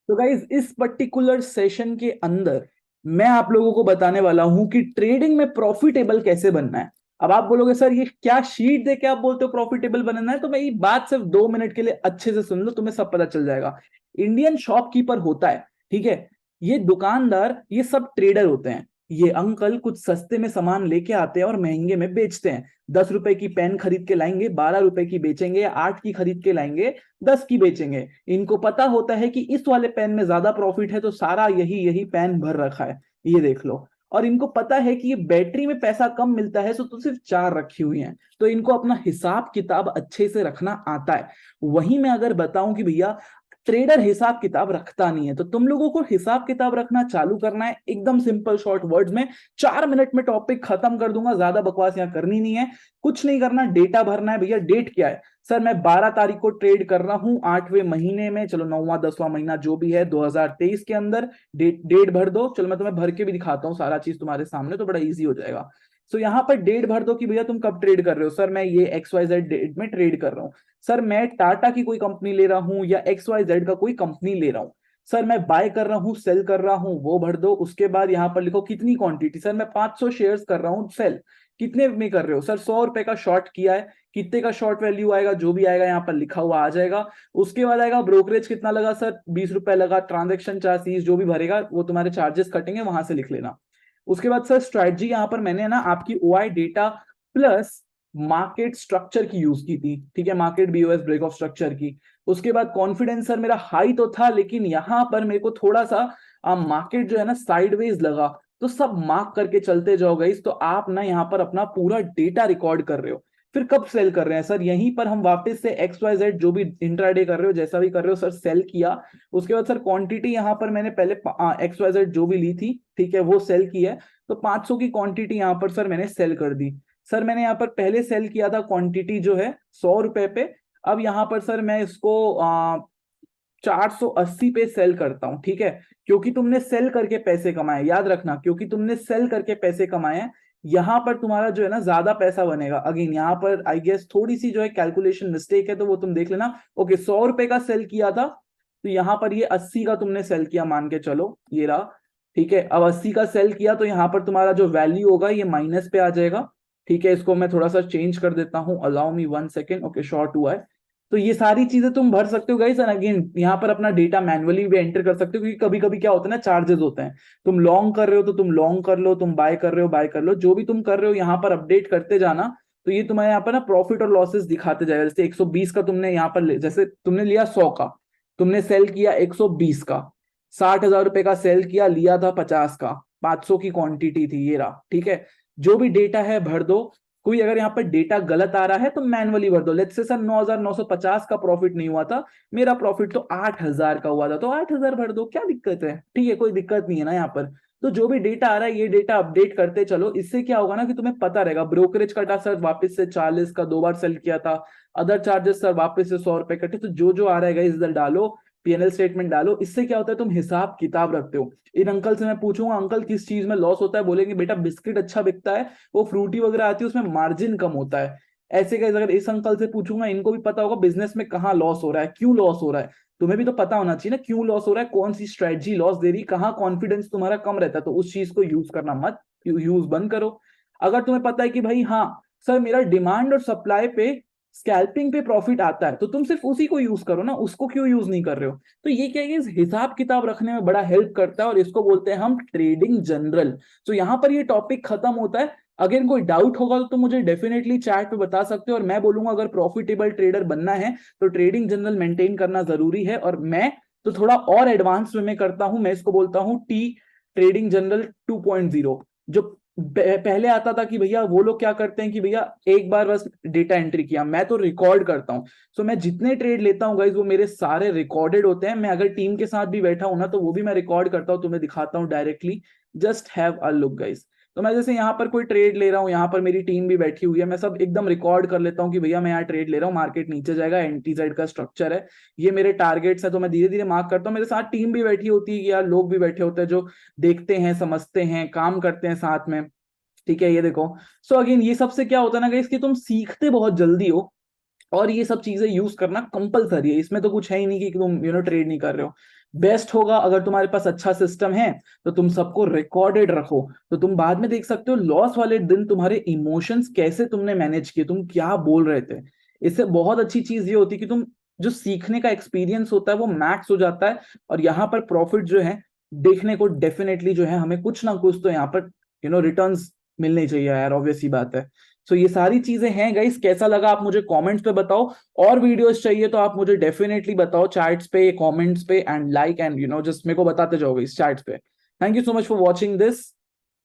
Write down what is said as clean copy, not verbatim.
तो गाइज इस particular session के अंदर मैं आप लोगों को बताने वाला हूं कि ट्रेडिंग में प्रॉफिटेबल कैसे बनना है। अब आप बोलोगे सर ये क्या शीट दे के आप बोलते हो प्रॉफिटेबल बनना है, तो मैं ये बात सिर्फ 2 मिनट के लिए अच्छे से सुन लो, तुम्हें सब पता चल जाएगा। इंडियन शॉपकीपर होता है, ठीक है, ये दुकानदार ये सब ट्रेडर होते हैं। ये अंकल कुछ सस्ते में सामान लेके आते हैं और महंगे में बेचते हैं। 10 रुपए की पेन खरीद के लाएंगे, 12 रुपए की बेचेंगे, 8 की खरीद के लाएंगे, 10 की बेचेंगे। इनको पता होता है कि इस वाले पेन में ज्यादा प्रॉफिट है तो सारा यही यही पेन भर रखा है, ये देख लो। और इनको पता है कि ये बैटरी में पैसा कम मिलता है तो सिर्फ 4 रखी हुई हैं। तो इनको अपना हिसाब किताब अच्छे से रखना आता है। वहीं मैं अगर बताऊं कि भैया ट्रेडर हिसाब किताब रखता नहीं है, तो तुम लोगों को हिसाब किताब रखना चालू करना है एकदम सिंपल शॉर्ट वर्ड्स में। 4 मिनट में टॉपिक खत्म कर दूंगा, ज्यादा बकवास यहाँ करनी नहीं है। कुछ नहीं करना, डेटा भरना है। भैया डेट क्या है? सर मैं 12 तारीख को ट्रेड कर रहा हूं 8वें महीने में, चलो 9वां 10वां महीना जो भी है 2023 के अंदर। डेट डेट भर दो, चलो मैं तुम्हें भर के भी दिखाता हूँ सारा चीज तुम्हारे सामने, तो बड़ा इजी हो जाएगा। सो यहाँ पर डेट भर दो कि भैया तुम कब ट्रेड कर रहे हो। सर मैं ये XYZ डेट में ट्रेड कर रहा हूँ। सर मैं टाटा की कोई कंपनी ले रहा हूँ या XYZ का कोई कंपनी ले रहा हूँ। सर मैं बाय कर रहा हूँ सेल कर रहा हूँ, वो भर दो। उसके बाद यहाँ पर लिखो कितनी क्वांटिटी। सर मैं 500 शेयर्स कर रहा हूँ सेल। कितने में कर रहे हो? सर 100 रुपए का शॉर्ट किया है। कितने का शॉर्ट वैल्यू आएगा, जो भी आएगा यहाँ पर लिखा हुआ आ जाएगा। उसके बाद आएगा ब्रोकरेज कितना लगा। सर 20 रुपए लगा। ट्रांजेक्शन चार्जेस जो भी भरेगा वो तुम्हारे चार्जेस कटेंगे, वहां से लिख लेना। उसके बाद सर स्ट्रेटजी, यहाँ पर मैंने ना आपकी OI data plus market structure की यूज की थी, ठीक है, market BOS break of structure की। उसके बाद कॉन्फिडेंस सर मेरा हाई तो था, लेकिन यहां पर मेरे को थोड़ा सा मार्केट जो है ना साइडवेज लगा। तो सब मार्क करके चलते जाओ गाइस। तो आप ना यहाँ पर अपना पूरा डेटा रिकॉर्ड कर रहे हो। फिर कब सेल कर रहे हैं? सर यहीं पर हम वापस से XYZ जो भी इंट्राडे कर रहे हो, जैसा भी कर रहे हो, सर सेल किया। उसके बाद सर क्वांटिटी यहाँ पर मैंने पहले XYZ जो भी ली थी, ठीक है, वो सेल की है। तो 500 की क्वांटिटी यहाँ पर सर मैंने सेल कर दी। सर मैंने यहाँ पर पहले सेल किया था क्वांटिटी जो है 100 रुपए पे। अब यहाँ पर सर मैं इसको 480 पे सेल करता हूँ, ठीक है। क्योंकि तुमने सेल करके पैसे कमाए, याद रखना, क्योंकि तुमने सेल करके पैसे कमाए हैं। यहाँ पर तुम्हारा जो है ना ज्यादा पैसा बनेगा। अगेन यहाँ पर आई गेस थोड़ी सी जो है कैलकुलेशन मिस्टेक है, तो वो तुम देख लेना। ओके 100 रुपए का सेल किया था, तो यहाँ पर ये 80 का तुमने सेल किया मान के चलो, ये रहा। ठीक है, अब 80 का सेल किया तो यहाँ पर तुम्हारा जो वैल्यू होगा ये माइनस पे आ जाएगा। ठीक है, इसको मैं थोड़ा सा चेंज कर देता हूँ, allow me 1 second. Okay short हुआ है। तो ये सारी चीजें तुम भर सकते हो गाइस। एंड अगेन यहाँ पर अपना डेटा मैन्युअली भी एंटर कर सकते हो, क्योंकि कभी कभी क्या होता है ना, चार्जेस होते हैं। तुम लॉन्ग कर रहे हो तो तुम लॉन्ग कर लो, तुम बाय कर रहे हो बाय कर लो, जो भी तुम कर रहे हो यहाँ पर अपडेट करते जाना। तो ये तुम्हारे यहाँ पर ना प्रॉफिट और लॉसेस दिखाते जाएगा। जैसे 120 का तुमने यहाँ पर जैसे तुमने लिया 100 का, तुमने सेल किया 120 का। 60,000 रुपए का सेल किया, लिया था 50 का। 500 की क्वांटिटी थी, ये रहा, ठीक है। जो भी डेटा है भर दो। कोई अगर यहाँ पर डेटा गलत आ रहा है तो मैनुअली भर दो। लेट्स से सर 9,950 का प्रॉफिट नहीं हुआ था, मेरा प्रॉफिट तो 8,000 का हुआ था, तो 8,000 भर दो, क्या दिक्कत है? ठीक है, कोई दिक्कत नहीं है ना यहाँ पर। तो जो भी डेटा आ रहा है ये डेटा अपडेट करते चलो। इससे क्या होगा ना कि तुम्हें पता रहेगा। ब्रोकरेज कटा सर वापस से 40 का, 2 बार सेल किया था। अदर चार्जेस सर वापस से 100 रुपए कटे। तो जो जो आ रहा है इधर डालो, P&L स्टेटमेंट डालो। इससे क्या होता है, तुम हिसाब किताब रखते हो। इन अंकल से मैं पूछूंगा अंकल किस चीज में लॉस होता है, बोलेंगे बेटा बिस्किट अच्छा बिकता है, वो फ्रूटी वगैरह आती है उसमें मार्जिन कम होता है। ऐसे का अगर इस अंकल से पूछूंगा, इनको भी पता होगा बिजनेस में कहाँ लॉस हो रहा है, क्यों लॉस हो रहा है। तुम्हें भी तो पता होना चाहिए ना क्यों लॉस हो रहा है, कौन सी स्ट्रेटजी लॉस दे रही, कहाँ कॉन्फिडेंस तुम्हारा कम रहता है, तो उस चीज को यूज करना मत, यूज बंद करो। अगर तुम्हें पता है कि भाई हाँ सर मेरा डिमांड और सप्लाई पे स्कैल्पिंग पे प्रॉफिट आता है, तो तुम सिर्फ उसी को यूज करो ना, उसको क्यों यूज नहीं कर रहे हो। तो ये क्या है, इस हिसाब किताब रखने में बड़ा हेल्प करता है, और इसको बोलते हैं हम ट्रेडिंग जनरल। तो यहाँ पर ये टॉपिक खत्म होता है। अगर कोई डाउट होगा तो तुम मुझे डेफिनेटली चैट पे बता सकते हो, और मैं बोलूंगा अगर प्रॉफिटेबल ट्रेडर बनना है तो ट्रेडिंग जनरल मेंटेन करना जरूरी है। और मैं तो थोड़ा और एडवांस में करता हूं, मैं इसको बोलता हूं टी ट्रेडिंग जनरल 2.0। जो पहले आता था कि भैया वो लोग क्या करते हैं कि भैया एक बार बस डेटा एंट्री किया, मैं तो रिकॉर्ड करता हूँ। सो मैं जितने ट्रेड लेता हूँ गाइज वो मेरे सारे रिकॉर्डेड होते हैं। मैं अगर टीम के साथ भी बैठा हूं ना तो वो भी मैं रिकॉर्ड करता हूँ, तुम्हें दिखाता हूँ directly. Just have a look guys. तो मैं जैसे यहाँ पर कोई ट्रेड ले रहा हूँ, यहाँ पर मेरी टीम भी बैठी हुई है, मैं सब एकदम रिकॉर्ड कर लेता हूँ कि भैया मैं यहाँ ट्रेड ले रहा हूँ, मार्केट नीचे जाएगा, NTZ का स्ट्रक्चर है, ये मेरे टारगेट्स है। तो मैं धीरे धीरे मार्क करता हूँ। मेरे साथ टीम भी बैठी होती है, या लोग भी बैठे होते हैं जो देखते हैं, समझते हैं, काम करते हैं साथ में। ठीक है, ये देखो। सो अगेन ये सबसे क्या होता है ना गाइस कि तुम सीखते बहुत जल्दी हो। और ये सब चीजें यूज करना कंपलसरी है, इसमें तो कुछ है ही नहीं कि तुम ट्रेड नहीं कर रहे हो। बेस्ट होगा अगर तुम्हारे पास अच्छा सिस्टम है तो तुम सबको रिकॉर्डेड रखो, तो तुम बाद में देख सकते हो लॉस वाले दिन तुम्हारे इमोशंस कैसे तुमने मैनेज किए, तुम क्या बोल रहे थे। इससे बहुत अच्छी चीज ये होती है कि तुम जो सीखने का एक्सपीरियंस होता है वो मैक्स हो जाता है, और यहाँ पर प्रॉफिट जो है देखने को डेफिनेटली जो है हमें कुछ ना कुछ तो यहाँ पर रिटर्न्स मिलने चाहिए यार, ऑब्वियस सी बात है। सो ये सारी चीजें हैं गाइस, कैसा लगा आप मुझे कमेंट्स पे बताओ। और वीडियोस चाहिए तो आप मुझे डेफिनेटली बताओ चैट्स पे, कमेंट्स पे, एंड लाइक एंड जस्ट मेरे को बताते जाओगे इस चैट्स पे। Thank you so much for watching this.